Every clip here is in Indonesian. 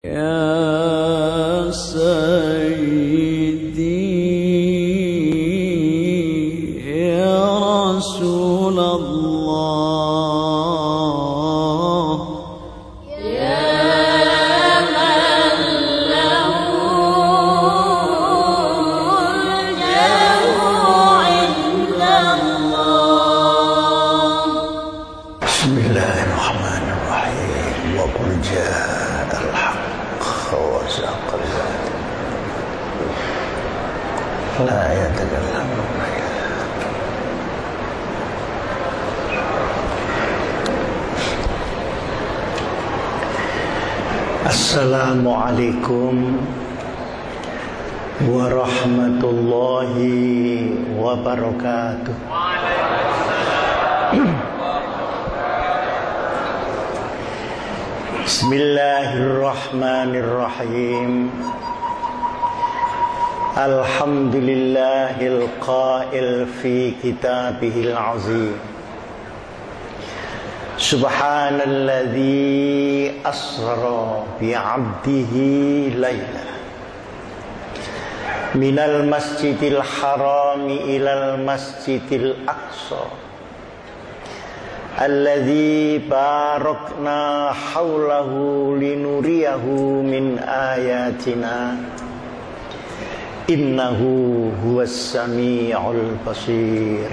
يا سيدي يا رسول الله يا من له الجاه عند الله. بسم الله الرحمن الرحيم. وقل جاء الحق وزهق الباطل لا يتكلمون إلا Assalamualaikum warahmatullahi wabarakatuh. Bismillahirrahmanirrahim. Alhamdulillahil qail fi kitabihil azim. Subhanalladzi asra bi'abdihi layla minal masjidil harami ilal masjidil aqsa alladzi barakna haulahu linuriyahu min ayatina innahu huwas sami'ul basir.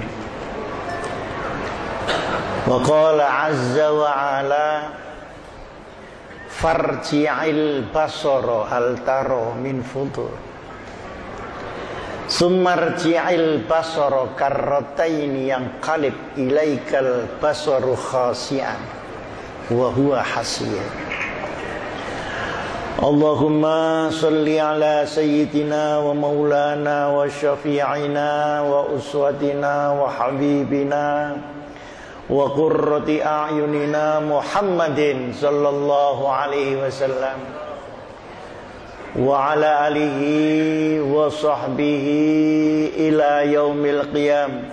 Wa qala azza wa ala farji'il basara hal tara min futur summarji'il basara karrataini yanqalib ilaikal basaru khasi'an wa huwa hasir. Allahumma salli ala sayyidina wa maulana wa syafi'ina wa uswatina wa habibina wa qurrati a'yunina Muhammadin sallallahu alaihi wasallam wa ala alihi wa sahbihi ila yaumil qiyam.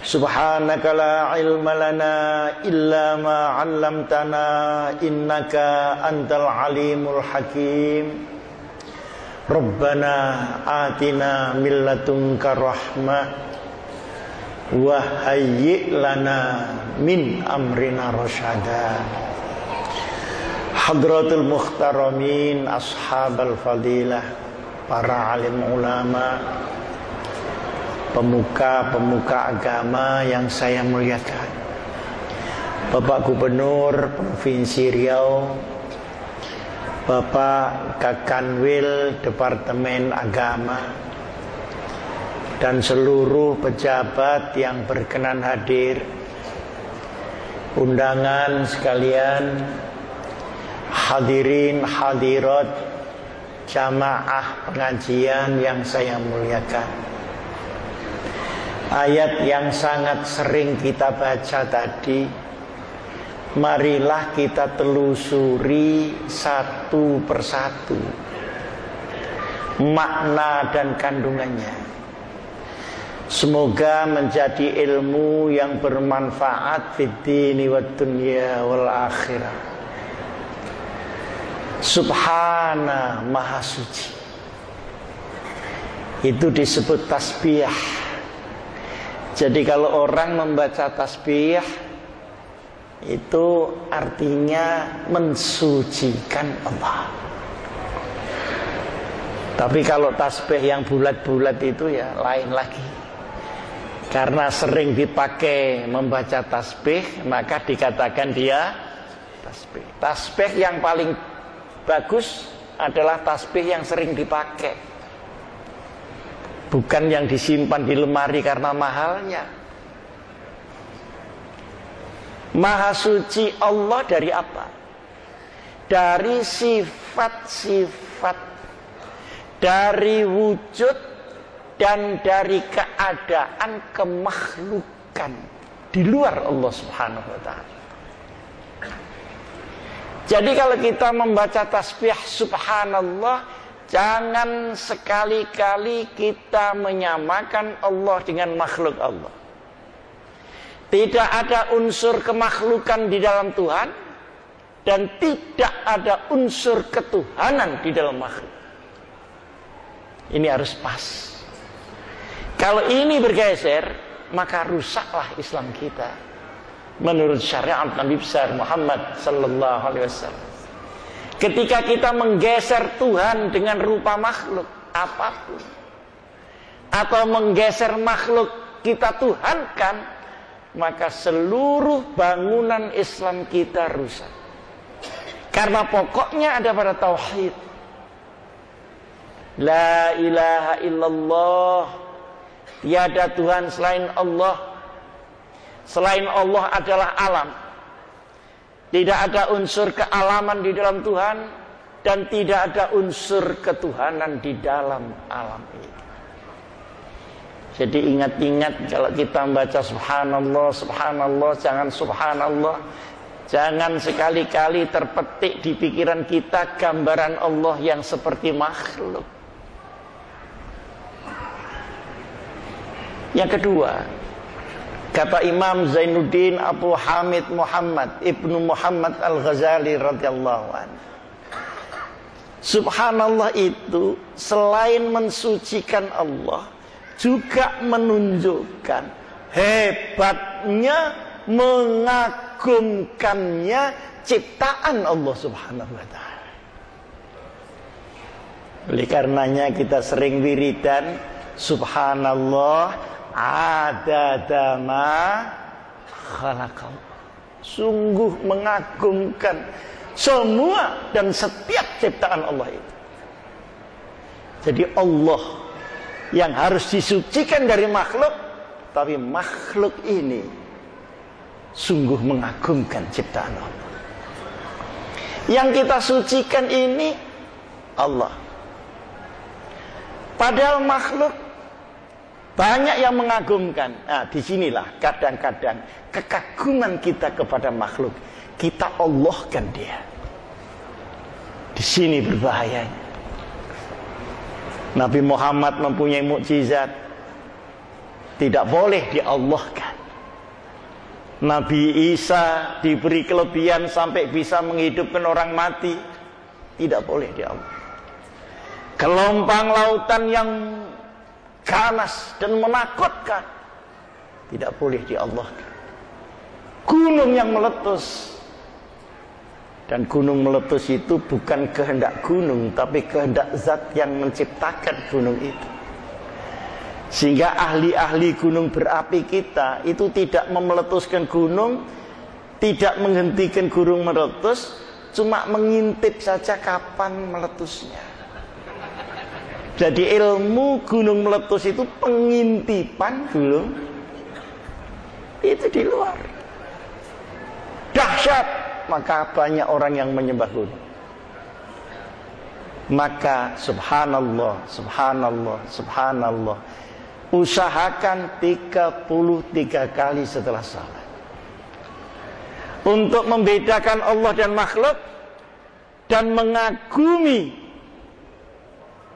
Subhanaka la ilma lana illa ma 'allamtana innaka antal alimul hakim. Rabbana atina min ladunka rahmah wa hayyi' lana min amrina rasyada. Hadratul muhtaramin, ashabal fadilah, para alim ulama, pemuka-pemuka agama yang saya muliakan, Bapak Gubernur Provinsi Riau, Bapak Kakanwil Departemen Agama, dan seluruh pejabat yang berkenan hadir, undangan sekalian, hadirin hadirat jamaah pengajian yang saya muliakan. Ayat yang sangat sering kita baca tadi, marilah kita telusuri satu persatu makna dan kandungannya. Semoga menjadi ilmu yang bermanfaat fid dini wad dunya wal akhirah. Subhana, maha suci. Itu disebut tasbih. Jadi kalau orang membaca tasbih, itu artinya mensucikan Allah. Tapi kalau tasbih yang bulat-bulat itu ya lain lagi. Karena sering dipakai membaca tasbih, maka dikatakan dia tasbih. Tasbih yang paling bagus adalah tasbih yang sering dipakai, bukan yang disimpan di lemari karena mahalnya. Maha suci Allah dari apa? Dari sifat-sifat, dari wujud, dan dari keadaan kemakhlukan di luar Allah Subhanahu wa ta'ala. Jadi kalau kita membaca tasbih subhanallah, jangan sekali-kali kita menyamakan Allah dengan makhluk Allah. Tidak ada unsur kemakhlukan di dalam Tuhan, dan tidak ada unsur ketuhanan di dalam makhluk. Ini harus pas. Kalau ini bergeser, maka rusaklah Islam kita menurut syariat Nabi besar Muhammad sallallahu alaihi wasallam. Ketika kita menggeser Tuhan dengan rupa makhluk apapun, atau menggeser makhluk kita tuhankan, maka seluruh bangunan Islam kita rusak. Karena pokoknya ada pada tauhid. La ilaha illallah, tiada Tuhan selain Allah. Selain Allah adalah alam. Tidak ada unsur kealaman di dalam Tuhan, dan tidak ada unsur ketuhanan di dalam alam ini. Jadi ingat-ingat kalau kita membaca subhanallah, subhanallah, jangan subhanallah. Jangan sekali-kali terpetik di pikiran kita gambaran Allah yang seperti makhluk. Yang kedua, kata Imam Zainuddin Abu Hamid Muhammad Ibnu Muhammad Al-Ghazali radhiyallahu anhu, subhanallah itu selain mensucikan Allah, juga menunjukkan hebatnya, mengagumkannya ciptaan Allah subhanahu wa ta'ala. Oleh karenanya kita sering wiridan subhanallah adada ma khalaqal. Sungguh mengagumkan semua dan setiap ciptaan Allah itu. Jadi Allah yang harus disucikan dari makhluk, tapi makhluk ini sungguh mengagumkan ciptaan Allah. Yang kita sucikan ini Allah. Padahal makhluk banyak yang mengagumkan. Nah, disinilah kadang-kadang kekaguman kita kepada makhluk, kita Allahkan dia. Di sini berbahayanya. Nabi Muhammad mempunyai mukjizat, tidak boleh diallahkan. Nabi Isa diberi kelebihan sampai bisa menghidupkan orang mati, tidak boleh diallah. Gelombang lautan yang ganas dan menakutkan, tidak boleh diallahkan. Gunung yang meletus, dan gunung meletus itu bukan kehendak gunung, tapi kehendak zat yang menciptakan gunung itu. Sehingga ahli-ahli gunung berapi kita itu tidak memeletuskan gunung, tidak menghentikan gunung meletus, cuma mengintip saja kapan meletusnya. Jadi ilmu gunung meletus itu pengintipan gunung itu di luar. Dahsyat, maka banyak orang yang menyembah gunung. Maka subhanallah, subhanallah, subhanallah, usahakan 33 kali setelah salat untuk membedakan Allah dan makhluk dan mengagumi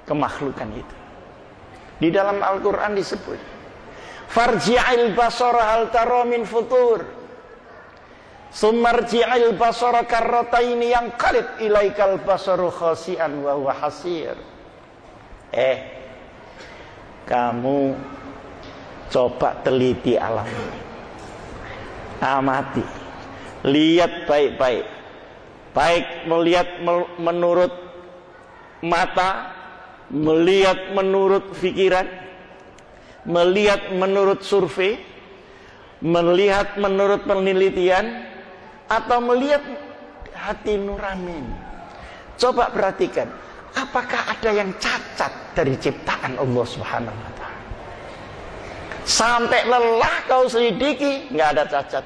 kemakhlukan itu. Di dalam Al-Quran disebut, farji'il basara hal tara min futur, sumarji'il basara karrataini yang qalib ilaikal basaru khasi'an wa huwa hasir. Kamu coba teliti alam ini, amati, lihat baik-baik, baik melihat menurut mata, melihat menurut pikiran, melihat menurut survei, melihat menurut penelitian, atau melihat hati nurani. Coba perhatikan, apakah ada yang cacat dari ciptaan Allah subhanahu wa ta'ala? Sampai lelah kau selidiki, nggak ada cacat.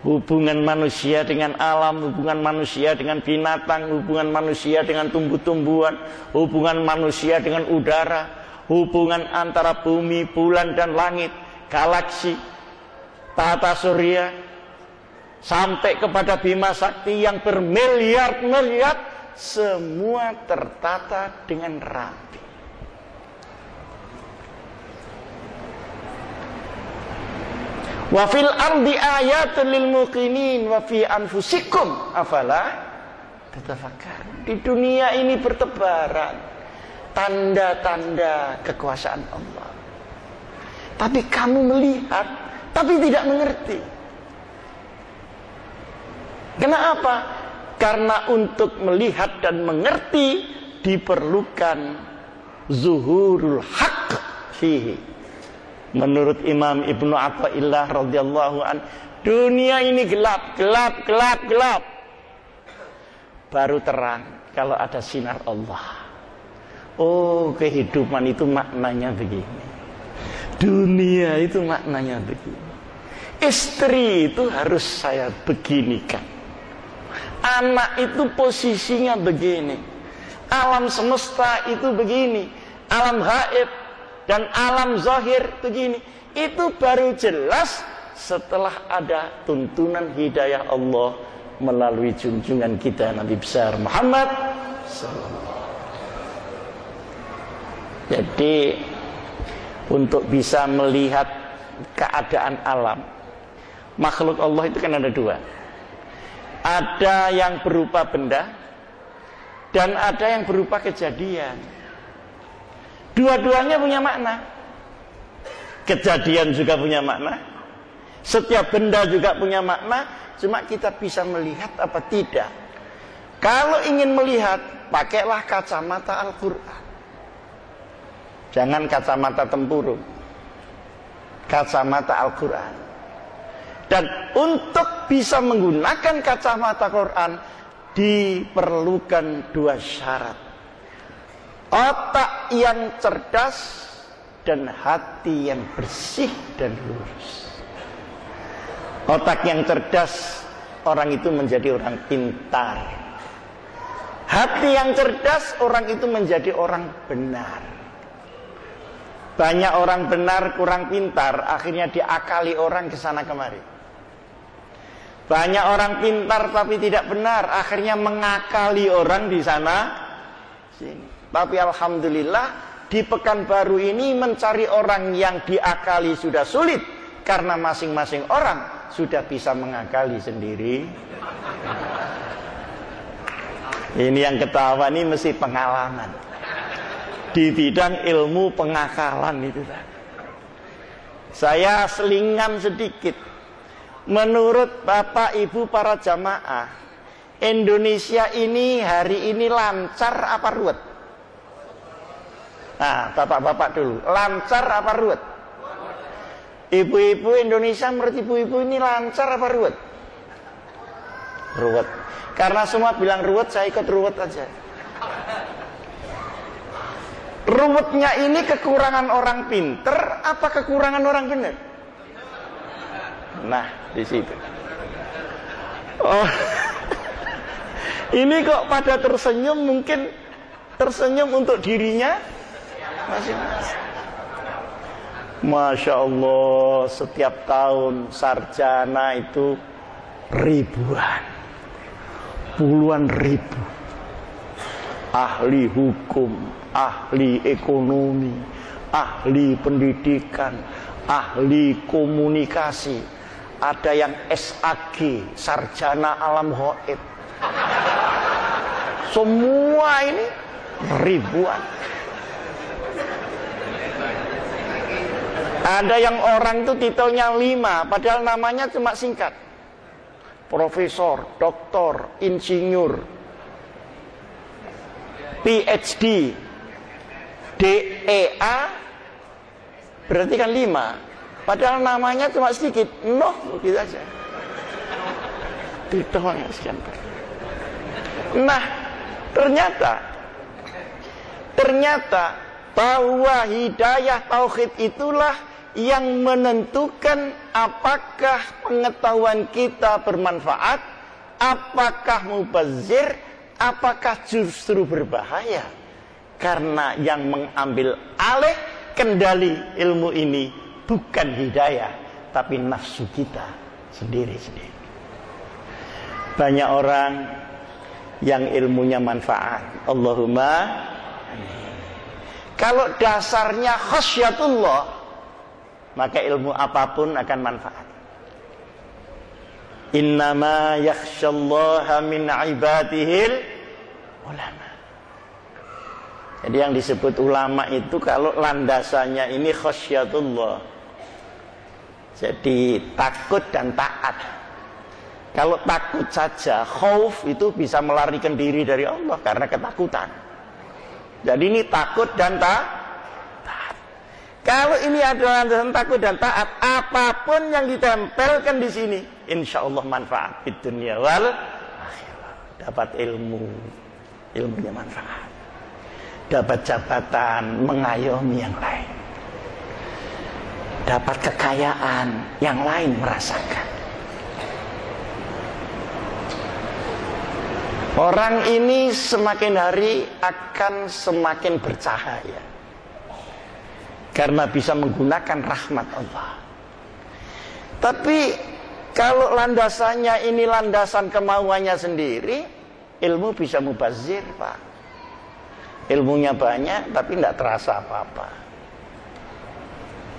Hubungan manusia dengan alam, hubungan manusia dengan binatang, hubungan manusia dengan tumbuh-tumbuhan, hubungan manusia dengan udara, hubungan antara bumi, bulan dan langit, galaksi, tata surya, sampai kepada Bima Sakti yang bermiliar-miliar, semua tertata dengan rapi. Wa fil ardi ayatun lil muqinin wa fi anfusikum afala tatafakkarun. Di dunia ini bertebaran tanda-tanda kekuasaan Allah. Tapi kamu melihat, tapi tidak mengerti. Kenapa? Karena untuk melihat dan mengerti diperlukan zuhurul haqq fihi. Menurut Imam Ibnu Athaillah radhiyallahu an, dunia ini gelap. Baru terang kalau ada sinar Allah. Oh, kehidupan itu maknanya begini. Dunia itu maknanya begini. Istri itu harus saya beginikan. Anak itu posisinya begini. Alam semesta itu begini. Alam gaib dan alam zahir begini. Itu baru jelas setelah ada tuntunan hidayah Allah melalui junjungan kita Nabi besar Muhammad SAW. Jadi untuk bisa melihat keadaan alam, makhluk Allah itu kan ada dua. Ada yang berupa benda dan ada yang berupa kejadian. Dua-duanya punya makna. Kejadian juga punya makna, setiap benda juga punya makna. Cuma kita bisa melihat apa tidak. Kalau ingin melihat, pakailah kacamata Al-Quran. Jangan kacamata tempurung, kacamata Al-Quran. Dan untuk bisa menggunakan kacamata Quran diperlukan dua syarat: otak yang cerdas dan hati yang bersih dan lurus. Otak yang cerdas, orang itu menjadi orang pintar. Hati yang cerdas, orang itu menjadi orang benar. Banyak orang benar kurang pintar, akhirnya diakali orang ke sana kemari. Banyak orang pintar tapi tidak benar, akhirnya mengakali orang di sana sini. Tapi alhamdulillah di Pekanbaru ini mencari orang yang diakali sudah sulit, karena masing-masing orang sudah bisa mengakali sendiri. Ini yang ketawa ini mesti pengalaman di bidang ilmu pengakalan itu. Saya selingan sedikit. Menurut Bapak Ibu para jamaah, Indonesia ini hari ini lancar apa ruwet? Nah, bapak-bapak dulu, lancar apa ruwet? Ibu-ibu Indonesia, menurut ibu-ibu ini lancar apa ruwet? Ruwet. Karena semua bilang ruwet, saya ikut ruwet aja. Ruwetnya ini kekurangan orang pinter apa kekurangan orang benar? Nah, di situ. Oh, ini kok pada tersenyum, mungkin tersenyum untuk dirinya masing-masing. Masya Allah, setiap tahun sarjana itu ribuan, puluhan ribu. Ahli hukum, ahli ekonomi, ahli pendidikan, ahli komunikasi. Ada yang SAG, sarjana alam gaib. Semua ini ribuan. Ada yang orang itu titelnya 5, padahal namanya cuma singkat. Profesor, doktor, insinyur, PhD, DEA, berarti kan 5. Padahal namanya cuma sedikit, gitu aja. Titelnya sekian. Nah, ternyata bahwa hidayah tauhid itulah yang menentukan apakah pengetahuan kita bermanfaat, apakah mubazir, apakah justru berbahaya. Karena yang mengambil alih kendali ilmu ini bukan hidayah, tapi nafsu kita sendiri-sendiri. Banyak orang yang ilmunya manfaat, Allahumma amin. Kalau dasarnya khasyatullah, maka ilmu apapun akan manfaat. Innama yakhsyallaha min ibadihil ulama. Jadi yang disebut ulama itu kalau landasannya ini khasyatullah. Jadi takut dan taat. Kalau takut saja, khauf itu bisa melarikan diri dari Allah karena ketakutan. Jadi ini takut dan taat. Kalau ini adalah landasan takut dan taat, apapun yang ditempelkan di sini, insya Allah manfaat di dunia wal akhirah. Dapat ilmunya manfaat. Dapat jabatan, mengayomi yang lain. Dapat kekayaan, yang lain merasakan. Orang ini semakin hari akan semakin bercahaya. Karena bisa menggunakan rahmat Allah. Tapi kalau landasannya ini landasan kemauannya sendiri, ilmu bisa mubazir, Pak. Ilmunya banyak tapi tidak terasa apa-apa.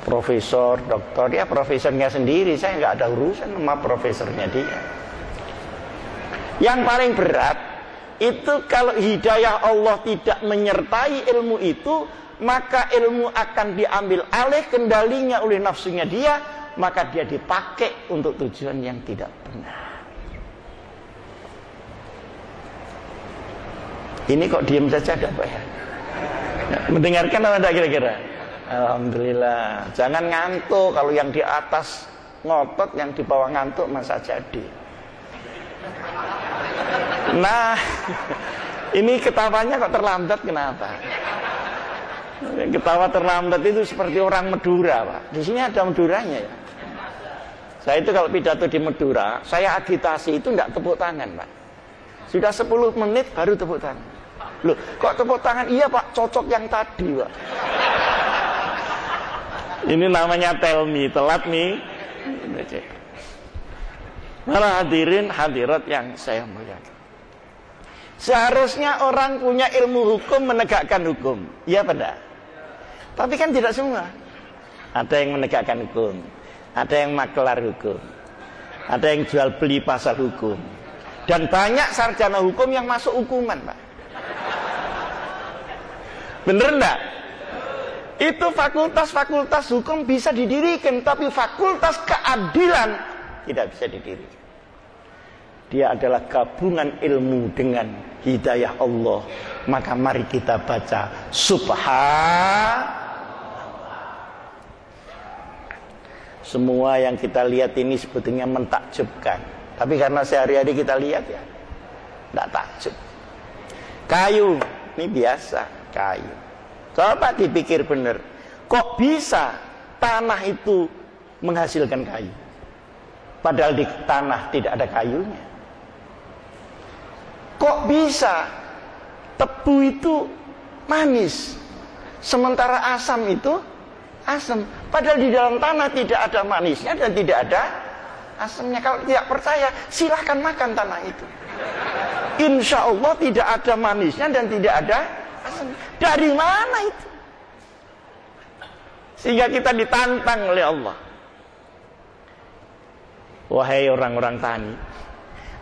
Profesor, doktor, ya profesornya sendiri, saya nggak ada urusan sama profesornya dia. Yang paling berat itu kalau hidayah Allah tidak menyertai ilmu itu, maka ilmu akan diambil alih kendalinya oleh nafsunya dia, maka dia dipakai untuk tujuan yang tidak benar. Ini kok diam saja ada apa ya? Mendengarkan apa enggak kira-kira? Alhamdulillah. Jangan ngantuk, kalau yang di atas ngotot, yang di bawah ngantuk masa jadi. Nah, ini ketawanya kok terlambat, kenapa? Ketawa terlambat itu seperti orang Madura, Pak. Di sini ada Maduranya ya. Saya itu kalau pidato di Madura, saya agitasi itu enggak tepuk tangan, Pak. Sudah 10 menit baru tepuk tangan. Loh, kok tepuk tangan? Iya, Pak, cocok yang tadi, Pak. Ini namanya tell me, telat nih. Para hadirin hadirat yang saya muliakan. Seharusnya orang punya ilmu hukum menegakkan hukum. Iya pada. Tapi kan tidak semua. Ada yang menegakkan hukum, ada yang makelar hukum, ada yang jual beli pasal hukum, dan banyak sarjana hukum yang masuk hukuman, Pak. Bener enggak? Itu fakultas-fakultas hukum bisa didirikan, tapi fakultas keadilan tidak bisa didirikan. Dia adalah gabungan ilmu dengan hidayah Allah. Maka mari kita baca Subhanallah. Semua yang kita lihat ini sebetulnya mentakjubkan, tapi karena sehari-hari kita lihat ya tidak takjub. Kayu ini biasa, kayu. Coba dipikir benar, kok bisa tanah itu menghasilkan kayu, padahal di tanah tidak ada kayunya? Kok bisa tebu itu manis, sementara asam itu asam, padahal di dalam tanah tidak ada manisnya dan tidak ada asamnya? Kalau tidak percaya, silahkan makan tanah itu. Insya Allah tidak ada manisnya dan tidak ada asamnya. Dari mana itu? Sehingga kita ditantang oleh Allah. Wahai orang-orang tani,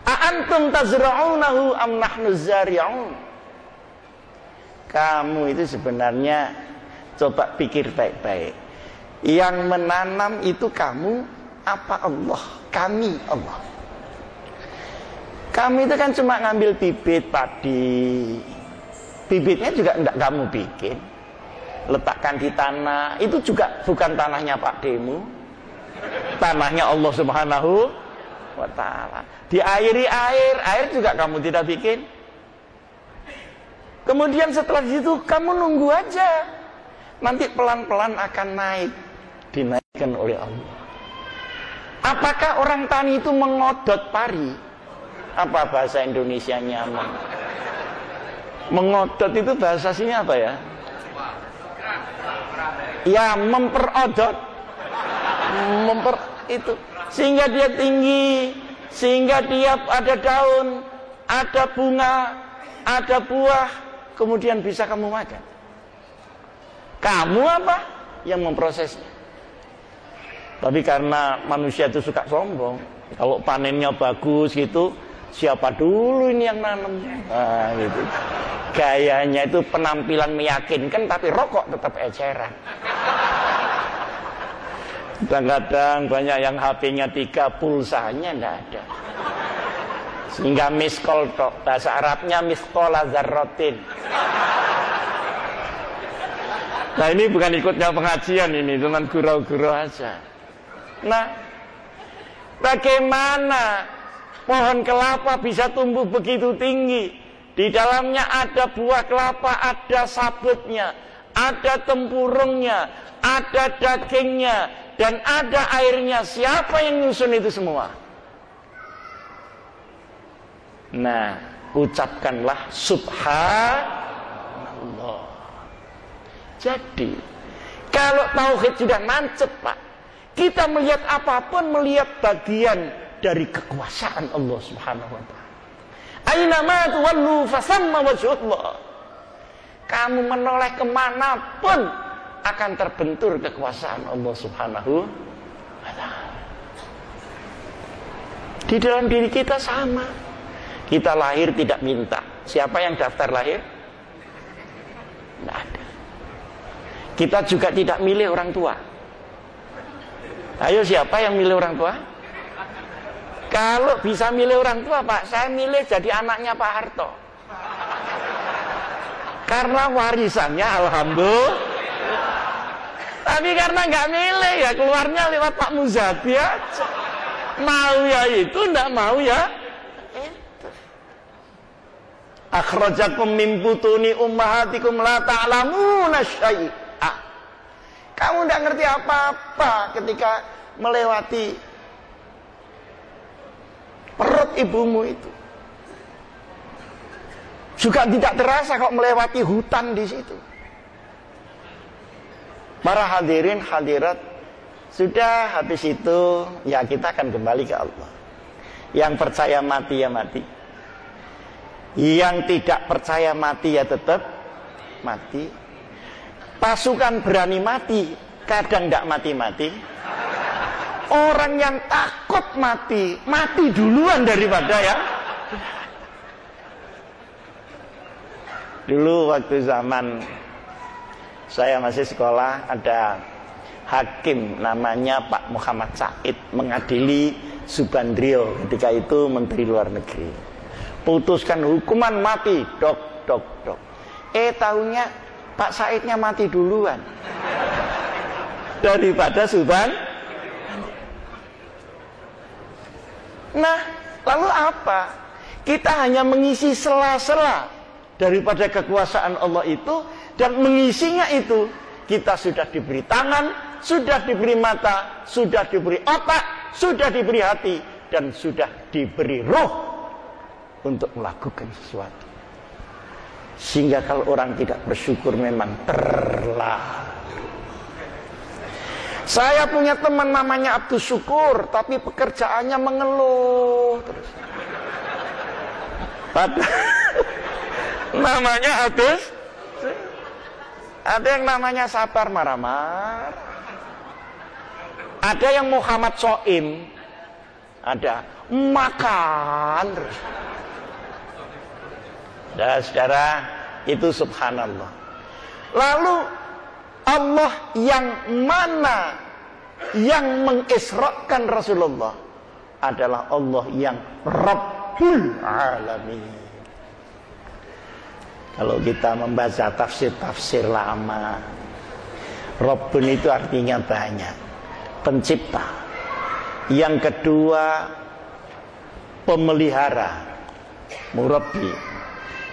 a'antum tazra'unahu am nahnu zari'un? Kamu itu sebenarnya, coba pikir baik-baik, yang menanam itu kamu apa Allah? Kami Allah. Kami itu kan cuma ngambil bibit padi, bibitnya juga tidak kamu bikin, letakkan di tanah. Itu juga bukan tanahnya Pak Demu, tanahnya Allah Subhanahu wa ta'ala. Diairi air juga kamu tidak bikin. Kemudian setelah itu kamu nunggu aja, nanti pelan-pelan akan naik, dinaikkan oleh Allah. Apakah orang tani itu mengodot pari? Apa bahasa Indonesianya? Mengodot itu bahasa sini apa ya? Ya, memperodot. Itu sehingga dia tinggi, sehingga dia ada daun, ada bunga, ada buah, kemudian bisa kamu makan. Kamu apa? Yang memprosesnya. Tapi karena manusia itu suka sombong, kalau panennya bagus gitu, siapa dulu ini yang nanam? Nah, gitu. Gayanya itu penampilan meyakinkan, tapi rokok tetap eceran. Kadang-kadang banyak yang HP-nya 3, pulsanya enggak ada. Sehingga miskol tok, bahasa Arabnya miskola zarrotin. Nah ini bukan ikutnya pengajian ini, cuman gurau-gurau aja. Nah, bagaimana pohon kelapa bisa tumbuh begitu tinggi? Di dalamnya ada buah kelapa, ada sabutnya, ada tempurungnya, ada dagingnya, dan ada airnya. Siapa yang nyusun itu semua? Nah, ucapkanlah subhanallah. Jadi, kalau tauhid sudah nancep, Pak, kita melihat apapun, melihat bagian dari kekuasaan Allah Subhanahu wa ta'ala. Aina ma tuwallu fasamma wajhullah. Kamu menoleh kemanapun akan terbentur kekuasaan Allah Subhanahu wa ta'ala. Di dalam diri kita sama. Kita lahir tidak minta. Siapa yang daftar lahir? Tidak ada. Kita juga tidak milih orang tua. Ayo, siapa yang milih orang tua? Kalau bisa milih orang tua, Pak, saya milih jadi anaknya Pak Harto. Karena warisannya alhamdulillah. Tapi karena nggak milih, ya keluarnya lewat Pak Muzadi aja. Mau ya itu, nggak mau ya itu. Akhrajakum min butuni ummahatikum la ta'lamuna syai'a. Kamu tidak ngerti apa-apa ketika melewati perut ibumu itu. Juga tidak terasa kok melewati hutan di situ. Para hadirin hadirat, sudah habis itu ya kita akan kembali ke Allah. Yang percaya mati ya mati. Yang tidak percaya mati ya tetap mati. Pasukan berani mati, kadang tidak mati-mati. Orang yang takut mati, mati duluan daripada yang. Dulu waktu zaman saya masih sekolah, ada hakim namanya Pak Muhammad Said mengadili Subandrio, ketika itu Menteri Luar Negeri. Putuskan hukuman mati, dok. Tahunya Pak Saidnya mati duluan daripada Subhan. Nah, lalu apa? Kita hanya mengisi sela-sela daripada kekuasaan Allah itu, dan mengisinya itu kita sudah diberi tangan, sudah diberi mata, sudah diberi otak, sudah diberi hati, dan sudah diberi roh untuk melakukan sesuatu. Sehingga kalau orang tidak bersyukur memang terlalu. Saya punya teman namanya Abdus Syukur, tapi pekerjaannya mengeluh terus. Namanya Abdus. Ada yang namanya Sabar marah-marah. Ada yang Muhammad Soim. Ada makan terus. Dan saudara, itu subhanallah. Lalu Allah yang mana yang mengisrakan Rasulullah adalah Allah yang Rabbul Alamin. Kalau kita membaca tafsir-tafsir lama, Rabbun itu artinya banyak, pencipta. Yang kedua, pemelihara, murabbi.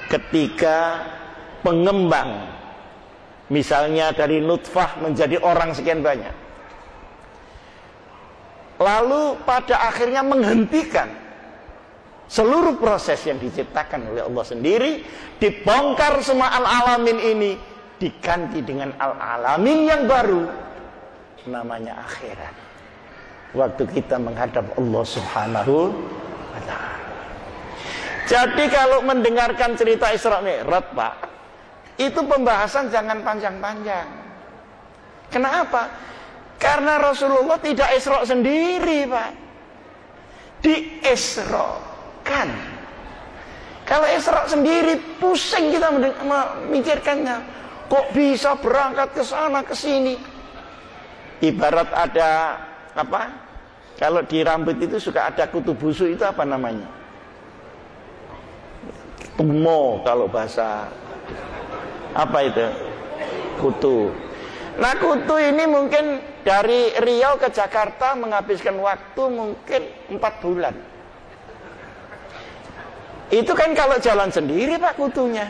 Ketiga, pengembang. Misalnya dari nutfah menjadi orang sekian banyak. Lalu pada akhirnya menghentikan seluruh proses yang diciptakan oleh Allah sendiri. Dibongkar semua al-alamin ini, diganti dengan al-alamin yang baru, namanya akhirat. Waktu kita menghadap Allah Subhanahu wa ta'ala. Jadi kalau mendengarkan cerita Isra Mi'raj, Pak, itu pembahasan jangan panjang-panjang. Kenapa? Karena Rasulullah tidak Isra sendiri, Pak. Diisrokan. Kalau Isra sendiri pusing kita memikirkannya. Kok bisa berangkat ke sana ke sini? Ibarat ada apa? Kalau di rambut itu suka ada kutu busuk, itu apa namanya? Tumo kalau bahasa apa itu? Kutu. Nah, kutu ini mungkin dari Riau ke Jakarta menghabiskan waktu mungkin 4 bulan. Itu kan kalau jalan sendiri, Pak, kutunya.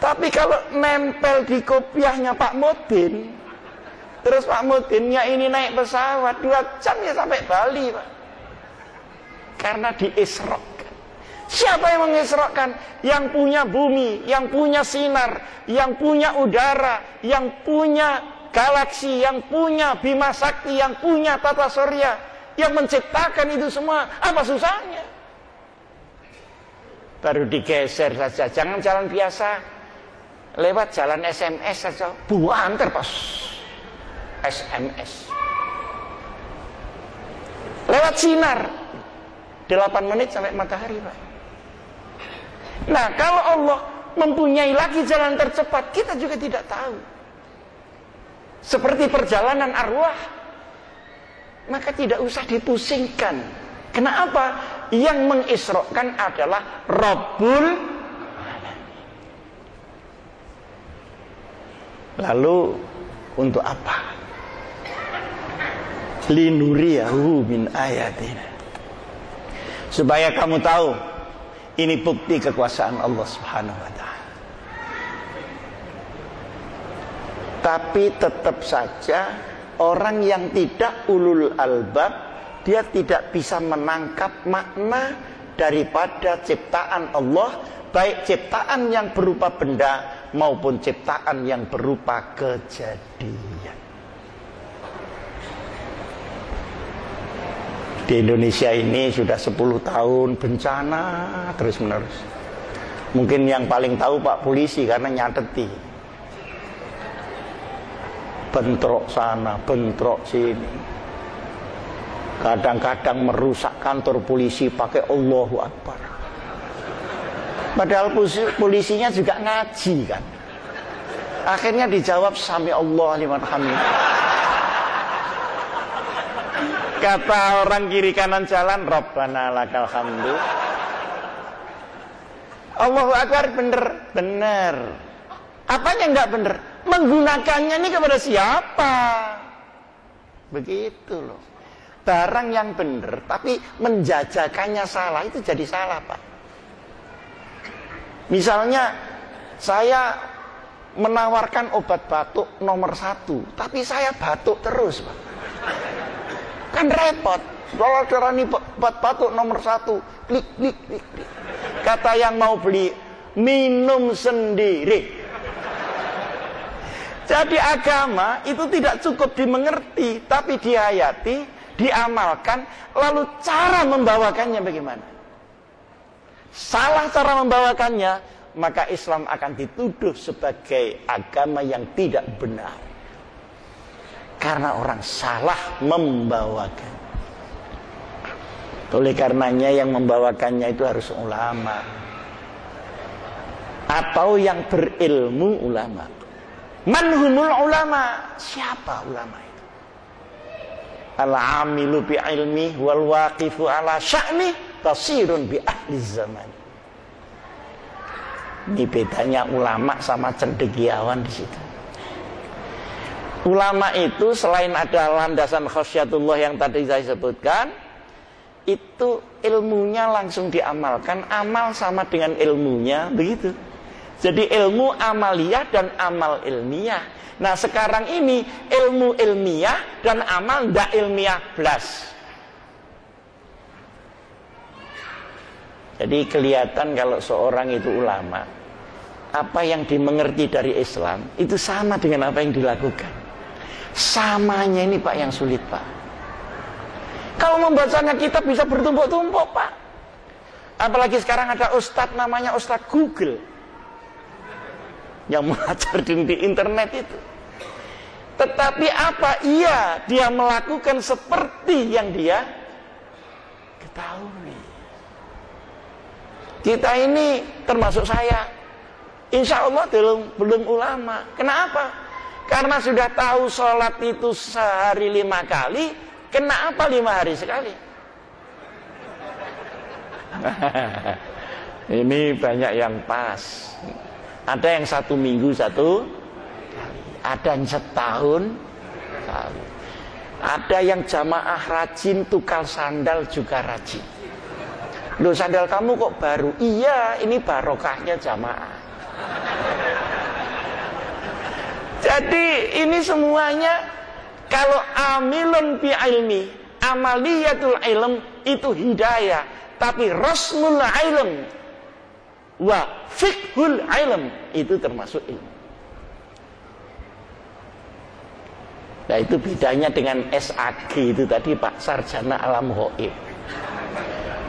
Tapi kalau nempel di kopiahnya Pak Mudin, terus Pak Mudinnya ini naik pesawat 2 jam ya sampai Bali, Pak. Karena diisrokan. Siapa yang mengisrokan? Yang punya bumi, yang punya sinar, yang punya udara, yang punya galaksi, yang punya Bima Sakti, yang punya Tata Surya, yang menciptakan itu semua. Apa susahnya? Baru digeser saja. Jangan jalan biasa, lewat jalan SMS saja, buanter pas SMS. Lewat sinar 8 menit sampai matahari, Pak. Nah, kalau Allah mempunyai lagi jalan tercepat, kita juga tidak tahu. Seperti perjalanan arwah, maka tidak usah dipusingkan. Kenapa? Yang mengisrokan adalah Rabbul Alamin. Lalu untuk apa? Linuriyahu min ayatina. Supaya kamu tahu, ini bukti kekuasaan Allah Subhanahu wa ta'ala. Tapi tetap saja orang yang tidak ulul albab, dia tidak bisa menangkap makna daripada ciptaan Allah, baik ciptaan yang berupa benda maupun ciptaan yang berupa kejadian. Di Indonesia ini sudah 10 tahun bencana terus menerus. Mungkin yang paling tahu Pak Polisi karena nyateti. Bentrok sana, bentrok sini. Kadang-kadang merusak kantor polisi pakai Allahu Akbar. Padahal polisinya juga ngaji kan. Akhirnya dijawab sami Allah liman hamid. Kata orang kiri kanan jalan, Rabbana lakal hamdu. Allahu Akbar, bener. Apanya enggak bener? Menggunakannya ini kepada siapa? Begitu loh. Barang yang bener, tapi menjajakannya salah, itu jadi salah, Pak. Misalnya, saya menawarkan obat batuk nomor 1, tapi saya batuk terus, Pak. Kan repot. Kalau ini obat batuk nomor 1, klik. Kata yang mau beli, minum sendiri. Jadi agama itu tidak cukup dimengerti, tapi dihayati, diamalkan, lalu cara membawakannya bagaimana? Salah cara membawakannya, maka Islam akan dituduh sebagai agama yang tidak benar. Karena orang salah membawakan. Oleh karenanya yang membawakannya itu harus ulama. Atau yang berilmu ulama. Manhumul ulama. Siapa ulama itu? Al-amilu bi ilmi wal waqifu ala sya'ni basirun bi ahli zaman. Ini bedanya ulama sama cendekiawan di situ. Ulama itu selain ada landasan khasyatullah yang tadi saya sebutkan, itu ilmunya langsung diamalkan, amal sama dengan ilmunya, begitu. Jadi ilmu amaliyah dan amal ilmiah. Nah sekarang ini ilmu ilmiah dan amal ndak ilmiah blas. Jadi kelihatan kalau seorang itu ulama, apa yang dimengerti dari Islam itu sama dengan apa yang dilakukan. Samanya ini Pak yang sulit, Pak. Kalau membacanya kita bisa bertumpuk-tumpuk, Pak. Apalagi sekarang ada ustadz namanya Ustadz Google yang mengajar di internet itu. Tetapi apa? Iya, dia melakukan seperti yang dia ketahui. Kita ini termasuk saya, insya Allah belum ulama. Kenapa? Karena sudah tahu sholat itu sehari 5 kali. Kenapa 5 hari sekali? Ini banyak yang pas. Ada yang 1 minggu 1 kali, ada yang setahun kali. Ada yang jamaah rajin, tukar sandal juga rajin. Loh, sandal kamu kok baru? Iya, ini barokahnya jamaah. Jadi ini semuanya, kalau amilun bi ilmi, amaliyatul ilm itu hidayah. Tapi rasmul ilm wa fiqhul ilm itu termasuk ilmu. Nah, itu bedanya dengan SAG itu tadi, Pak, sarjana alam ghaib.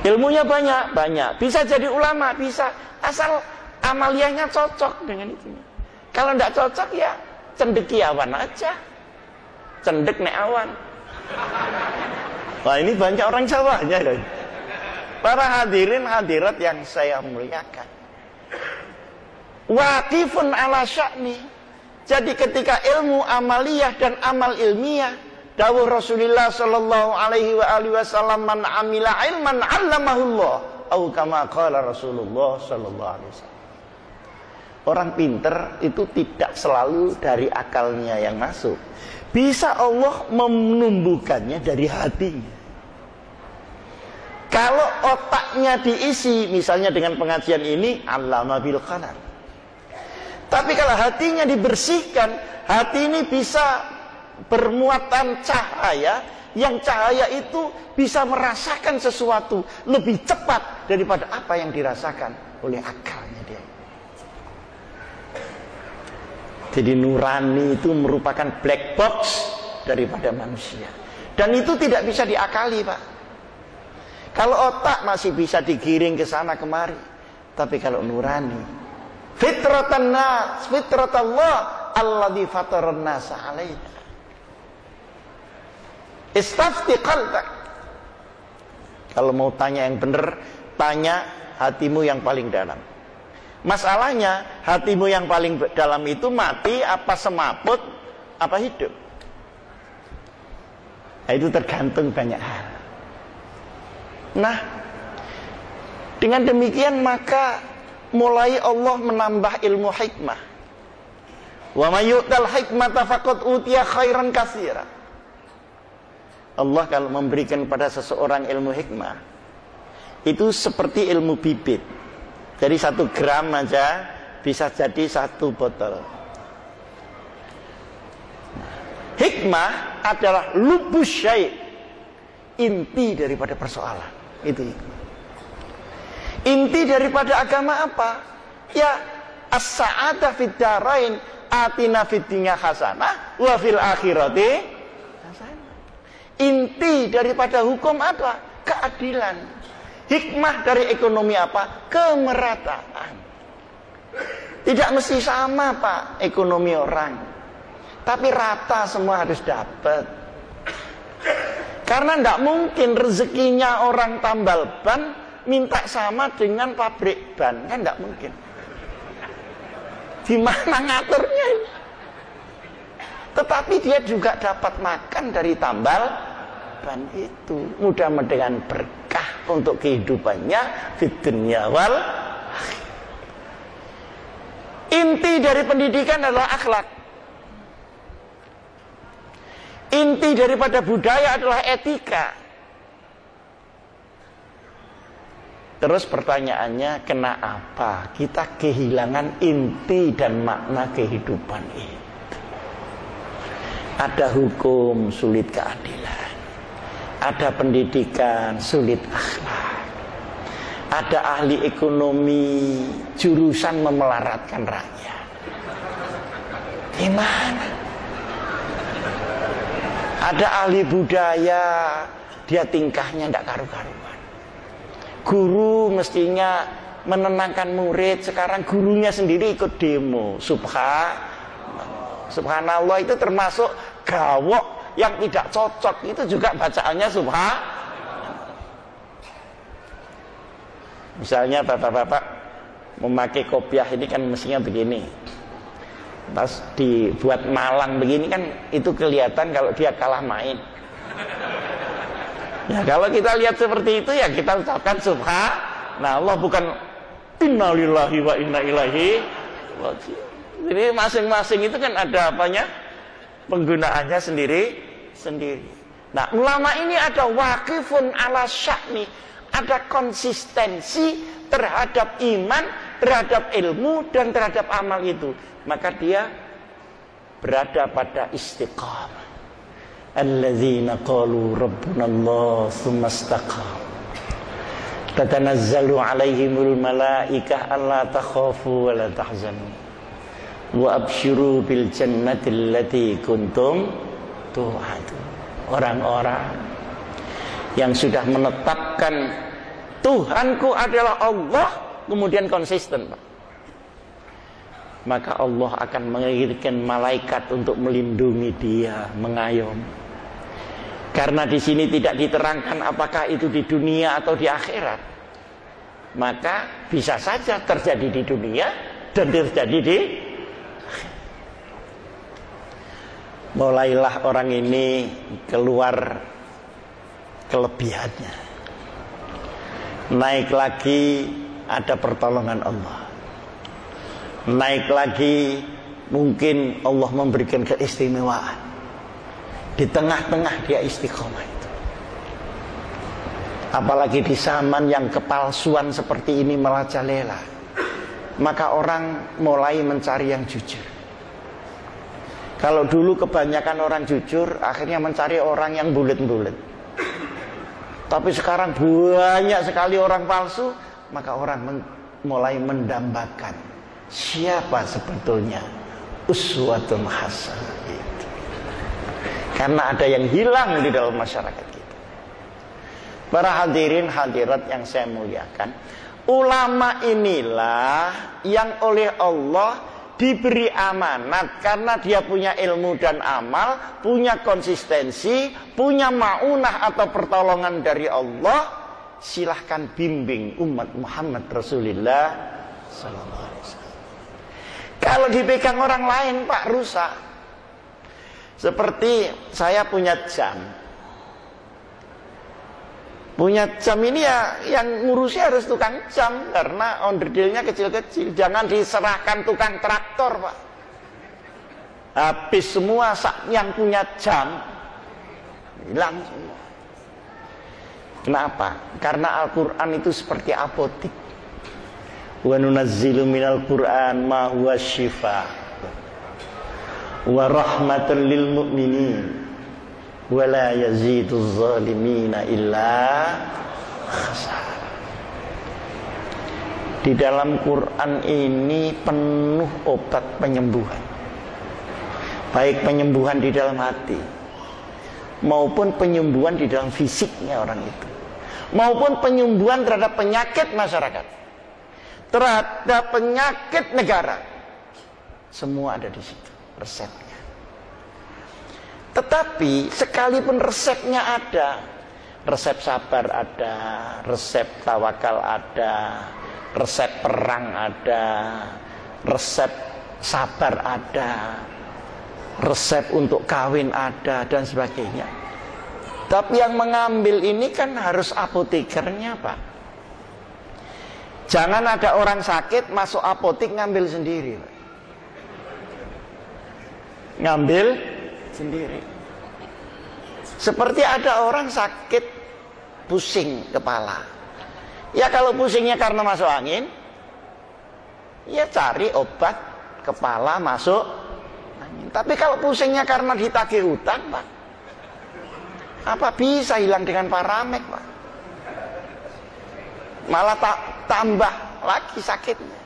Ilmunya banyak, bisa jadi ulama, bisa, asal amaliyahnya cocok dengan itu. Kalau tidak cocok ya cendeki awan aja, cendek nek awan. Wah, ini banyak orang Jawanya. Para hadirin hadirat yang saya muliakan, waqifun ala sya'ni. Jadi ketika ilmu amaliyah dan amal ilmiah, dawuh Rasulullah sallallahu alaihi wa alihi wasallam, man amila ilman 'allamahullah, atau kama qala Rasulullah sallallahu alaihi wasallam. Orang pinter itu tidak selalu dari akalnya yang masuk. Bisa Allah menumbuhkannya dari hatinya. Kalau otaknya diisi misalnya dengan pengajian ini, allama bil qalam. Tapi kalau hatinya dibersihkan, hati ini bisa bermuatan cahaya, yang cahaya itu bisa merasakan sesuatu lebih cepat daripada apa yang dirasakan oleh akalnya dia. Jadi nurani itu merupakan black box daripada manusia. Dan itu tidak bisa diakali, Pak. Kalau otak masih bisa digiring ke sana kemari, tapi kalau nurani, fitratan nas, fitratallah alladzi fataran nas 'alaiha. Istafti qalbak. Kalau mau tanya yang benar, tanya hatimu yang paling dalam. Masalahnya, hatimu yang paling dalam itu mati apa semaput apa hidup? Nah, itu tergantung banyak hal. Nah, dengan demikian maka mulai Allah menambah ilmu hikmah. Wa may yu'tal hikmata faqad utiya khairan katsira. Allah kalau memberikan pada seseorang ilmu hikmah, itu seperti ilmu bibit. Jadi 1 gram aja bisa jadi 1 botol. Hikmah adalah lubus syai', inti daripada persoalan. Itu hikmah. Inti daripada agama apa? Ya, as-sa'ata fid darain, atina fid dunya hasanah wa fil akhirati hasanah. Inti daripada hukum apa? Keadilan. Hikmah dari ekonomi apa? Kemerataan. Tidak mesti sama, Pak, ekonomi orang, tapi rata, semua harus dapat. Karena tidak mungkin rezekinya orang tambal ban minta sama dengan pabrik ban, kan tidak mungkin. Di mana ngaturnya? Tetapi dia juga dapat makan dari tambal ban itu. Mudah-mudahan berkah untuk kehidupannya fid dunya wal akhirah. Inti dari pendidikan adalah akhlak. Inti daripada budaya adalah etika. Terus pertanyaannya, kenapa kita kehilangan inti dan makna kehidupan itu? Ada hukum, sulit keadilan. Ada pendidikan, sulit akhlak. Ada ahli ekonomi, jurusan memelaratkan rakyat. Gimana? Ada ahli budaya, dia tingkahnya tidak karu-karuan. Guru mestinya menenangkan murid, sekarang gurunya sendiri ikut demo. Subhanallah itu termasuk gawok yang tidak cocok. Itu juga bacaannya Misalnya bapak-bapak memakai kopiah ini kan mestinya begini. Pas dibuat malang begini kan itu kelihatan kalau dia kalah main. Ya kalau kita lihat seperti itu ya kita ucapkan subhanallah, bukan innalillahi wa inna ilaihi raji'un. Jadi masing-masing itu kan ada apanya? Penggunaannya sendiri. Nah, ulama ini ada waqifun ala sya'ni, ada konsistensi terhadap iman, terhadap ilmu dan terhadap amal itu. Maka dia berada pada istiqamah. Alladzina qalu rabbunallah tsumma istaqamu tatanazzalu alaihimul malaikah alla takhafu wa la tahzanu wa absyiru bil jannati allati kuntum tu'adun. Orang-orang yang sudah menetapkan Tuhanku adalah Allah, kemudian konsisten, Pak, maka Allah akan mengirimkan malaikat untuk melindungi dia, mengayomi. Karena di sini tidak diterangkan apakah itu di dunia atau di akhirat, maka bisa saja terjadi di dunia dan terjadi di akhirat. Mulailah orang ini keluar kelebihannya, naik lagi ada pertolongan Allah, naik lagi mungkin Allah memberikan keistimewaan. Di tengah-tengah dia istiqomah itu. Apalagi di zaman yang kepalsuan seperti ini merajalela, maka orang mulai mencari yang jujur. Kalau dulu kebanyakan orang jujur, akhirnya mencari orang yang bulet-bulet. Tapi sekarang banyak sekali orang palsu, maka orang mulai mendambakan siapa sebetulnya uswatun hasanah itu. Karena ada yang hilang di dalam masyarakat kita. Para hadirin hadirat yang saya muliakan, ulama inilah yang oleh Allah diberi amanat karena dia punya ilmu dan amal, punya konsistensi, punya maunah atau pertolongan dari Allah. Silahkan bimbing umat Muhammad Rasulullah sallallahu alaihi wasallam. Kalau dipegang orang lain, Pak, rusak. Seperti saya punya jam. Punya jam ini ya yang ngurusi harus tukang jam, karena onderdilnya kecil-kecil. Jangan diserahkan tukang traktor, Pak. Habis semua yang punya jam, hilang semua. Kenapa? Karena Al-Quran itu seperti apotik. Wa nunazzilu minal Qur'an ma huwa syifa wa rahmatan lil mu'minin wa la yaziduz zalimina illa khasar. Di dalam Quran ini penuh obat penyembuhan, baik penyembuhan di dalam hati maupun penyembuhan di dalam fisiknya orang itu, maupun penyembuhan terhadap penyakit masyarakat, terhadap penyakit negara. Semua ada di situ resepnya. Tetapi sekalipun resepnya ada, resep sabar ada, resep tawakal ada, resep perang ada, resep sabar ada, resep untuk kawin ada, dan sebagainya. Tapi yang mengambil ini kan harus apotekernya, Pak. Jangan ada orang sakit masuk apotek ngambil sendiri, Pak. Ngambil sendiri. Seperti ada orang sakit pusing kepala. Ya kalau pusingnya karena masuk angin, ya cari obat kepala masuk angin. Tapi kalau pusingnya karena ditagih hutang, Pak, apa bisa hilang dengan Paramek, Pak? Malah tambah lagi sakitnya.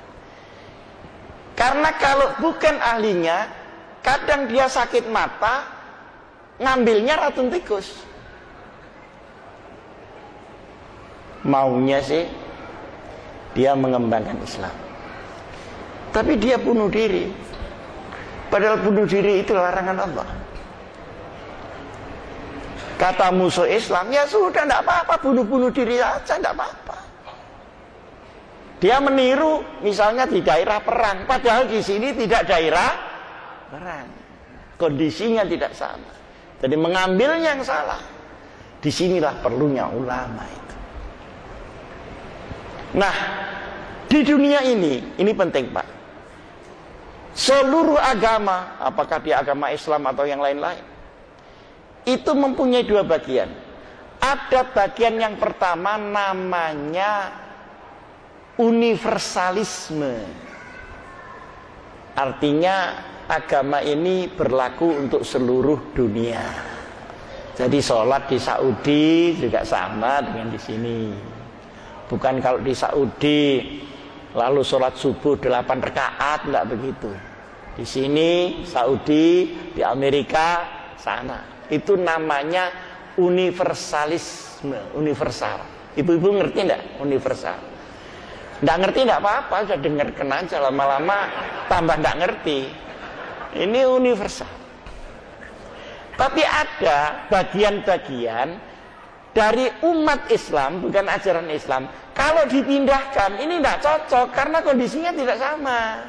Karena kalau bukan ahlinya, kadang dia sakit mata, ngambilnya racun tikus. Maunya sih dia mengembangkan Islam, tapi dia bunuh diri. Padahal bunuh diri itu larangan Allah. Kata musuh Islam, ya sudah, tidak apa-apa, bunuh-bunuh diri saja, tidak apa-apa. Dia meniru misalnya di daerah perang, padahal di sini tidak daerah perang. Kondisinya tidak sama. Jadi mengambilnya yang salah. Disinilah perlunya ulama itu. Nah, di dunia ini penting Pak. Seluruh agama, apakah di agama Islam atau yang lain-lain, itu mempunyai dua bagian. Ada bagian yang pertama namanya universalisme. Artinya agama ini berlaku untuk seluruh dunia. Jadi sholat di Saudi juga sama dengan di sini. Bukan kalau di Saudi lalu sholat subuh 8 rakaat, enggak begitu. Di sini Saudi, di Amerika sana. Itu namanya universalisme, universal. Ibu-ibu ngerti enggak universal? Enggak ngerti enggak apa-apa, sudah dengarkan aja, lama-lama tambah enggak ngerti. Ini universal. Tapi ada bagian-bagian dari umat Islam, bukan ajaran Islam, kalau dipindahkan ini tidak cocok karena kondisinya tidak sama.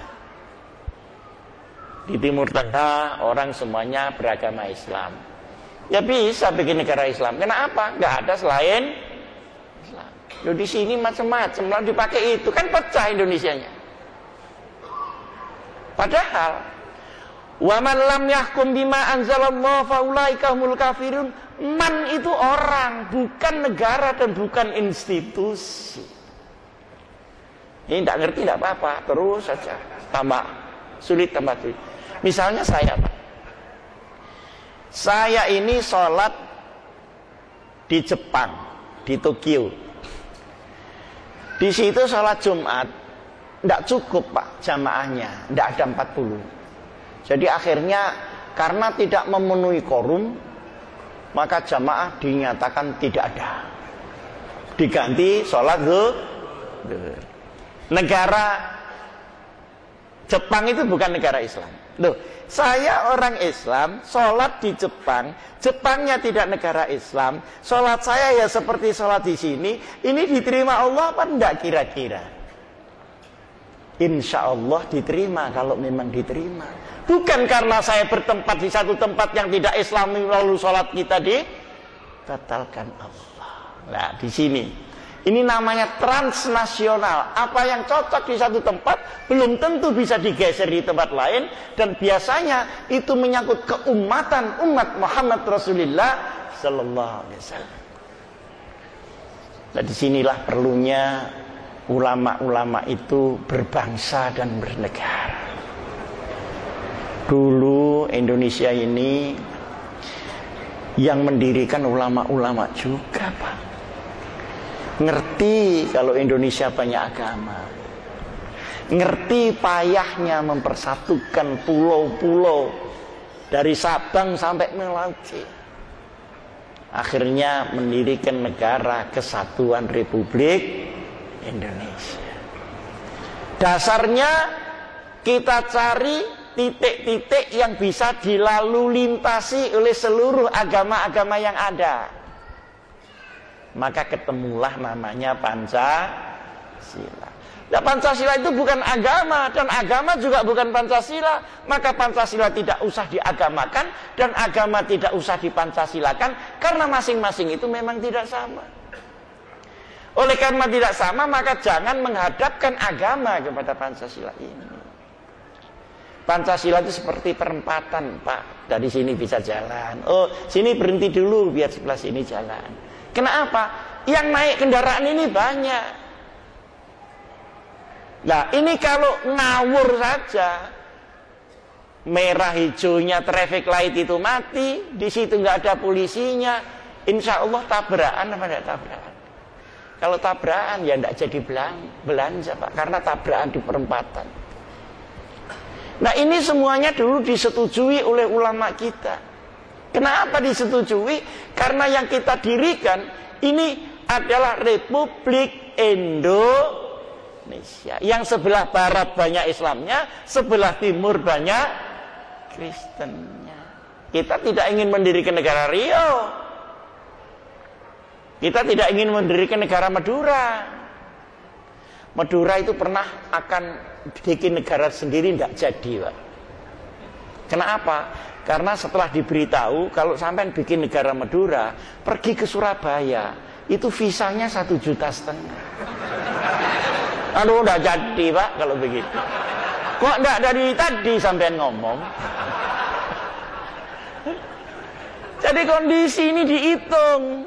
Di Timur Tengah orang semuanya beragama Islam, ya bisa bikin negara Islam. Kenapa? Nggak ada selain Islam. Loh, di sini macam-macam, lalu dipakai itu kan pecah Indonesianya. Padahal wa man lam yahkum bima anzalallahu faulaika humul kafirun. Man itu orang, bukan negara dan bukan institusi. Ini tidak ngerti tidak apa-apa, terus saja tambah sulit. Misalnya saya Pak, saya ini sholat di Jepang, di Tokyo. Di situ sholat Jumat tidak cukup Pak jamaahnya, tidak ada 40. Jadi akhirnya karena tidak memenuhi quorum, maka jamaah dinyatakan tidak ada. Diganti sholat zuhur. Negara Jepang itu bukan negara Islam. Loh, saya orang Islam, sholat di Jepang, Jepangnya tidak negara Islam, sholat saya ya seperti sholat di sini, ini diterima Allah apa enggak kira-kira? Insya Allah diterima kalau memang diterima. Bukan karena saya bertempat di satu tempat yang tidak Islami lalu sholat kita dibatalkan Allah. Nah di sini, ini namanya transnasional. Apa yang cocok di satu tempat belum tentu bisa digeser di tempat lain, dan biasanya itu menyangkut keumatan umat Muhammad Rasulullah Sallallahu Alaihi Wasallam. Nah disinilah perlunya ulama-ulama itu berbangsa dan bernegara. Dulu Indonesia ini yang mendirikan ulama-ulama juga Pak. Ngerti kalau Indonesia banyak agama. Ngerti payahnya mempersatukan pulau-pulau dari Sabang sampai Merauke. Akhirnya mendirikan negara Kesatuan Republik Indonesia. Dasarnya kita cari titik-titik yang bisa dilalu lintasi oleh seluruh agama-agama yang ada. Maka ketemulah namanya Pancasila. Nah, Pancasila itu bukan agama, dan agama juga bukan Pancasila. Maka Pancasila tidak usah diagamakan, dan agama tidak usah dipancasilakan, karena masing-masing itu memang tidak sama. Oleh karena tidak sama, maka jangan menghadapkan agama kepada Pancasila ini. Pancasila itu seperti perempatan Pak. Dari sini bisa jalan, oh sini berhenti dulu biar sebelah sini jalan. Kenapa? Yang naik kendaraan ini banyak. Nah ini kalau ngawur saja, merah hijaunya traffic light itu mati, di situ nggak ada polisinya, insya Allah tabrakan apa tidak tabrakan? Kalau tabrakan ya tidak jadi belanja Pak, karena tabrakan di perempatan. Nah ini semuanya dulu disetujui oleh ulama kita. Kenapa disetujui? Karena yang kita dirikan ini adalah Republik Indonesia. Yang sebelah barat banyak Islamnya, sebelah timur banyak Kristennya. Kita tidak ingin mendirikan negara Riau. Kita tidak ingin mendirikan negara Madura. Madura itu pernah akan bikin negara sendiri, tidak jadi, Pak. Kenapa? Karena setelah diberitahu kalau sampai bikin negara Madura, pergi ke Surabaya, itu visanya 1,5 juta. Aduh, udah jadi, Pak, kalau begitu. Kok enggak dari tadi sampean ngomong? Jadi kondisi ini dihitung,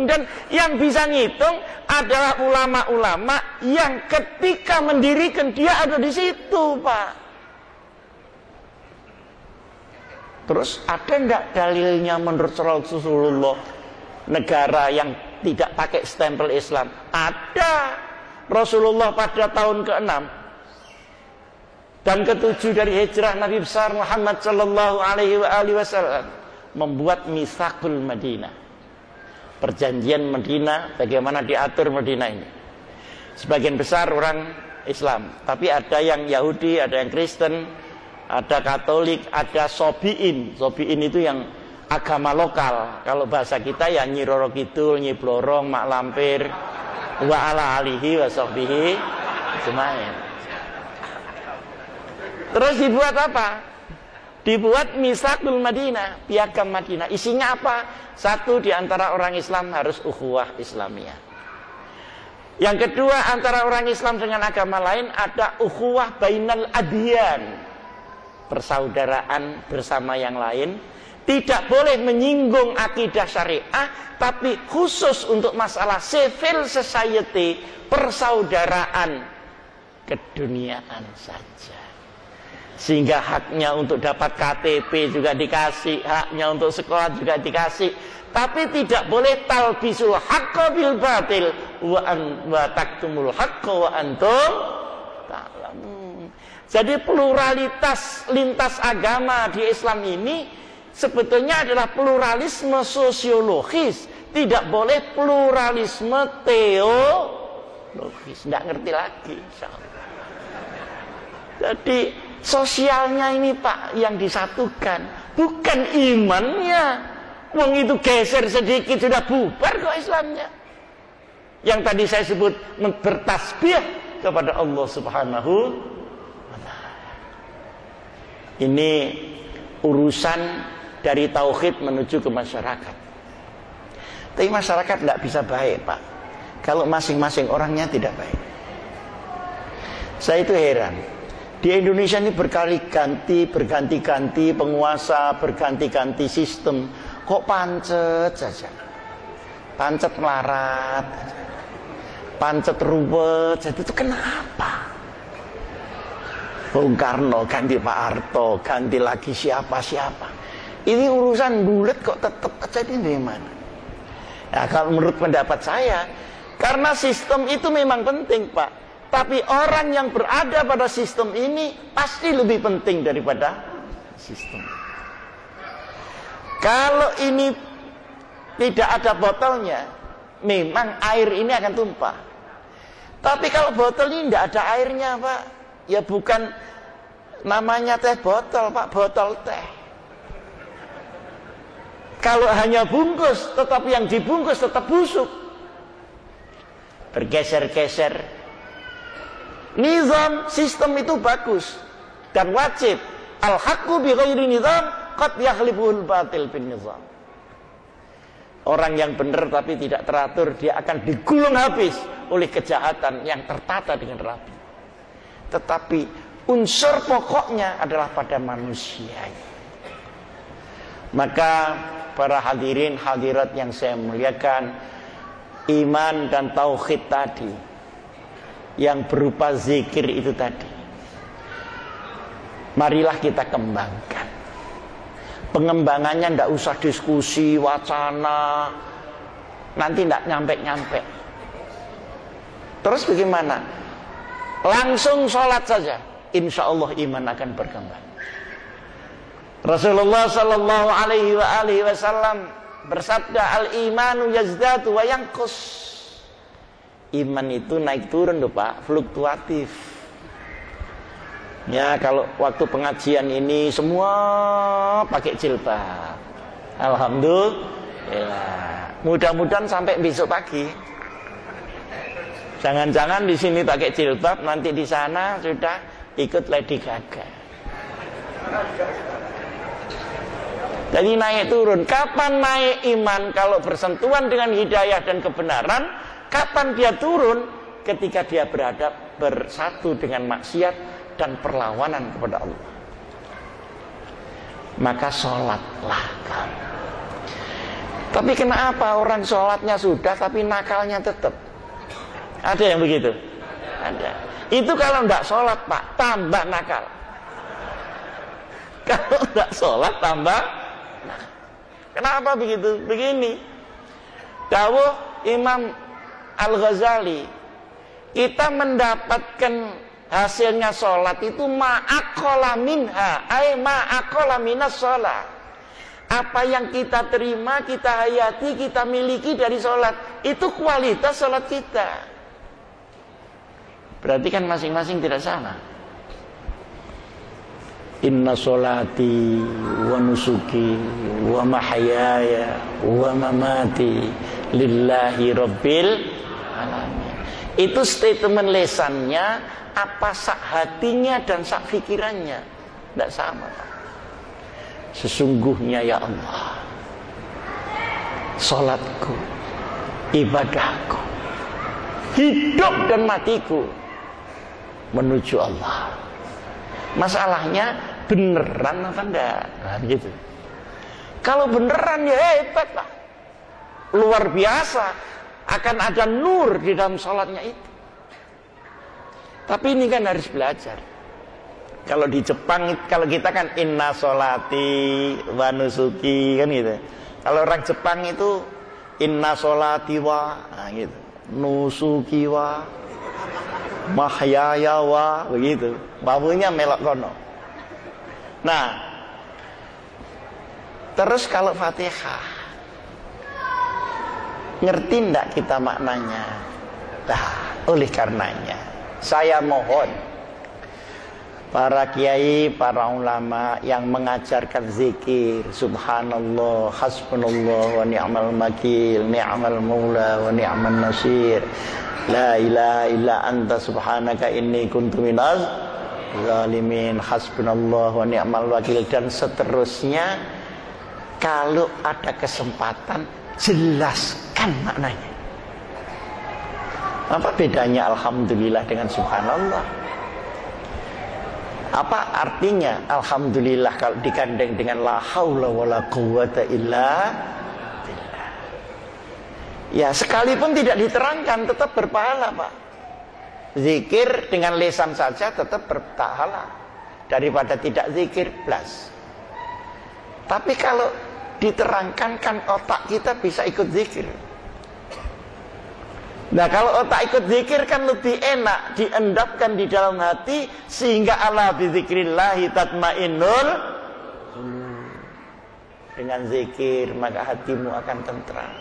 dan yang bisa ngitung adalah ulama-ulama yang ketika mendirikan dia ada di situ, Pak. Terus ada enggak dalilnya menurut Rasulullah negara yang tidak pakai stempel Islam? Ada. Rasulullah pada tahun ke-6 dan ke-7 dari hijrah Nabi besar Muhammad sallallahu alaihi wasallam membuat Mitsaqul Madinah. Perjanjian Madinah, bagaimana diatur Madinah ini. Sebagian besar orang Islam, tapi ada yang Yahudi, ada yang Kristen, ada Katolik, ada Sobiin. Sobiin itu yang agama lokal. Kalau bahasa kita ya Nyi Roro Kidul, Nyi Blorong, Mak Lampir, wa ala alihi wa sahbihi ajmain. Terus dibuat apa? Dibuat Mitsaqul Madinah, piagam Madinah. Isinya apa? Satu, di antara orang Islam harus ukhuwah Islamiyah. Yang kedua, antara orang Islam dengan agama lain ada ukhuwah bainal adyan, persaudaraan bersama yang lain. Tidak boleh menyinggung akidah syariah, tapi khusus untuk masalah civil society, persaudaraan keduniaan saja. Sehingga haknya untuk dapat KTP juga dikasih, haknya untuk sekolah juga dikasih. Tapi tidak boleh talbisul haqqa bil batil wa taktumul haqqa wa antum ta'lamun. Jadi pluralitas lintas agama di Islam ini sebetulnya adalah pluralisme sosiologis, tidak boleh pluralisme teologis. Tidak ngerti lagi, insyaallah. Jadi sosialnya ini, Pak, yang disatukan, bukan imannya. Wong itu geser sedikit sudah bubar kok Islamnya. Yang tadi saya sebut bertasbih kepada Allah Subhanahu wa ta'ala. Ini urusan dari tauhid menuju ke masyarakat. Tapi masyarakat tidak bisa baik, Pak, kalau masing-masing orangnya tidak baik. Saya itu heran. Di Indonesia ini berganti-ganti penguasa, berganti-ganti sistem. Kok pancet saja? Pancet melarat, pancet ruwet. Jadi itu kenapa? Bung Karno ganti Pak Harto, ganti lagi siapa-siapa. Ini urusan bulat kok tetap aja di mana? Nah, kalau menurut pendapat saya, karena sistem itu memang penting, Pak. Tapi orang yang berada pada sistem ini pasti lebih penting daripada sistem. Kalau ini tidak ada botolnya, memang air ini akan tumpah. Tapi kalau botol ini tidak ada airnya, Pak, ya bukan namanya teh botol, Pak, botol teh. Kalau hanya bungkus, tetapi yang dibungkus tetap busuk, bergeser-geser. Nizam sistem itu bagus dan wajib. Al-haqqu bi ghairi nizam qad yakhlifuhul batil bin nizam. Orang yang benar tapi tidak teratur, dia akan digulung habis oleh kejahatan yang tertata dengan rapi. Tetapi unsur pokoknya adalah pada manusia. Maka para hadirin hadirat yang saya muliakan, iman dan tauhid tadi yang berupa zikir itu tadi, marilah kita kembangkan. Pengembangannya tidak usah diskusi, wacana, nanti tidak nyampe-nyampe. Terus bagaimana? Langsung sholat saja, insya Allah iman akan berkembang. Rasulullah Sallallahu Alaihi Wasallam bersabda, al-imanu yazdatu wa yanqus. Iman itu naik turun loh, Pak, fluktuatif. Ya, kalau waktu pengajian ini semua pakai jilbab. Alhamdulillah. Mudah-mudahan sampai besok pagi. Jangan-jangan di sini pakai jilbab, nanti di sana sudah ikut Lady Gaga. Jadi naik turun. Kapan naik iman? Kalau bersentuhan dengan hidayah dan kebenaran. Kapan dia turun? Ketika dia bersatu dengan maksiat dan perlawanan kepada Allah. Maka sholatlah kamu. Tapi kenapa orang sholatnya sudah tapi nakalnya tetap? Ada yang begitu? Ada. Itu kalau tidak sholat Pak, tambah nakal. Kalau tidak sholat tambah nakal. Kenapa begitu? Begini, dawuh Imam Al-Ghazali, kita mendapatkan hasilnya sholat itu ma'akola minha, ma'akola minas sholat. Apa yang kita terima, kita hayati, kita miliki dari sholat, itu kualitas sholat kita. Berarti kan masing-masing tidak sama. Inna sholati wa nusuki wa mahyaya wa mamati lillahi rabbil alamin. Itu statement lesannya. Apa sak hatinya dan sak pikirannya tidak sama, Pak. Sesungguhnya ya Allah, sholatku, ibadahku, hidup dan matiku menuju Allah. Masalahnya beneran apa enggak? Nah, gitu. Kalau beneran ya hebat Pak, luar biasa, akan ada nur di dalam sholatnya itu. Tapi ini kan harus belajar. Kalau di Jepang, kalau kita kan inna sholati wa nusuki kan gitu. Kalau orang Jepang itu inna sholati wa, nah gitu, nusuki wa, mahyaya wa, begitu. Baunya melok kono. Nah, terus kalau Fatihah, ngerti ndak kita maknanya? Nah, oleh karenanya saya mohon para kiai, para ulama yang mengajarkan zikir subhanallah, hasbunallah wa ni'mal wakil, ni'mal maula wa ni'man nasir, la ilaha illa anta subhanaka inni kuntu minaz zalimin, hasbunallah wa ni'mal wakil, dan seterusnya. Kalau ada kesempatan jelaskan maknanya. Apa bedanya alhamdulillah dengan subhanallah? Apa artinya alhamdulillah kalau digandeng dengan la haula wala quwata illa billah? Ya, sekalipun tidak diterangkan tetap berpahala, Pak. Zikir dengan lisan saja tetap berpahala daripada tidak zikir plus. Tapi kalau diterangkan kan otak kita bisa ikut zikir. Nah, kalau otak ikut zikir kan lebih enak diendapkan di dalam hati, sehingga ala bizikrillahi tatmainnul. Dengan zikir maka hatimu akan tentram.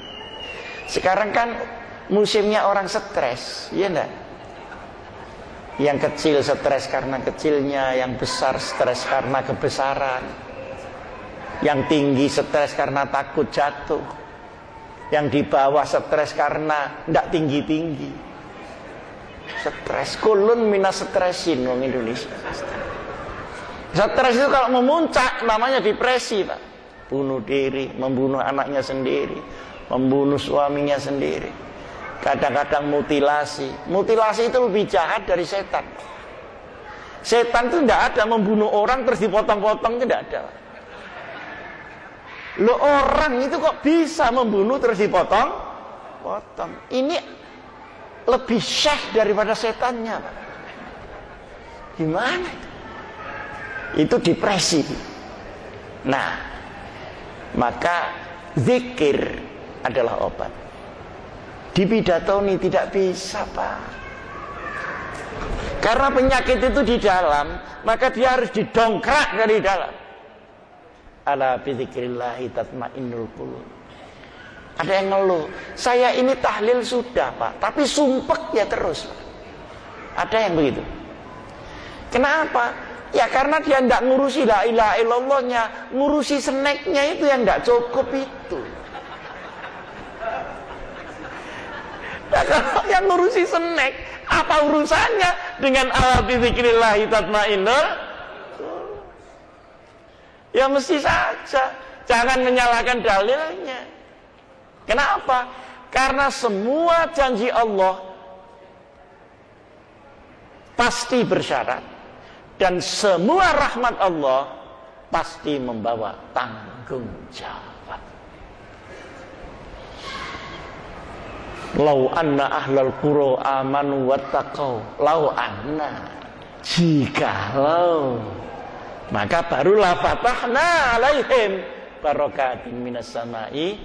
Sekarang kan musimnya orang stres, iya enggak? Yang kecil stres karena kecilnya, yang besar stres karena kebesaran, yang tinggi stres karena takut jatuh, yang di bawah stres karena tidak tinggi-tinggi. Stres, kulun minas stresin wong Indonesia. Stres itu kalau memuncak namanya depresi, Pak. Bunuh diri, membunuh anaknya sendiri, membunuh suaminya sendiri. Kadang-kadang mutilasi. Mutilasi itu lebih jahat dari setan. Setan itu tidak ada membunuh orang terus dipotong-potong, tidak ada. Lo orang itu kok bisa membunuh terus dipotong? Ini lebih syekh daripada setannya, Pak. Gimana itu? Itu depresi. Nah, maka zikir adalah obat. Dipidatoni tidak bisa, Pak. Karena penyakit itu di dalam, maka dia harus didongkrak dari dalam. Ala bizikrillahi tatmainnul qulub. Ada yang ngeluh, saya ini tahlil sudah, Pak, tapi sumpek ya terus, Pak. Ada yang begitu. Kenapa? Ya karena dia tidak ngurusi la ilaha illallahnya, ngurusi snacknya itu yang tidak cukup itu. Nah, kalau yang ngurusi snack, apa urusannya dengan ala bi dzikrillah tatmainnul? Ya mesti saja, jangan menyalahkan dalilnya. Kenapa? Karena semua janji Allah pasti bersyarat, dan semua rahmat Allah pasti membawa tanggung jawab. Lau anna ahlal qura amanu wattaqau, lau anna, jikalau, maka barulah fatahna alaihim barakatin minas samai.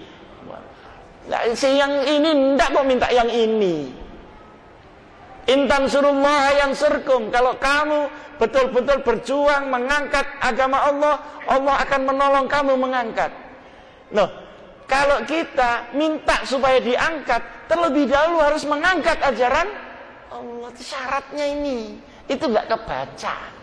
Nah, yang ini tidak kok minta yang ini. Intan surullah yang surkum. Kalau kamu betul-betul berjuang mengangkat agama Allah, Allah akan menolong kamu mengangkat. Loh, kalau kita minta supaya diangkat, terlebih dahulu harus mengangkat ajaran Allah. Itu syaratnya ini. Itu nggak kebaca.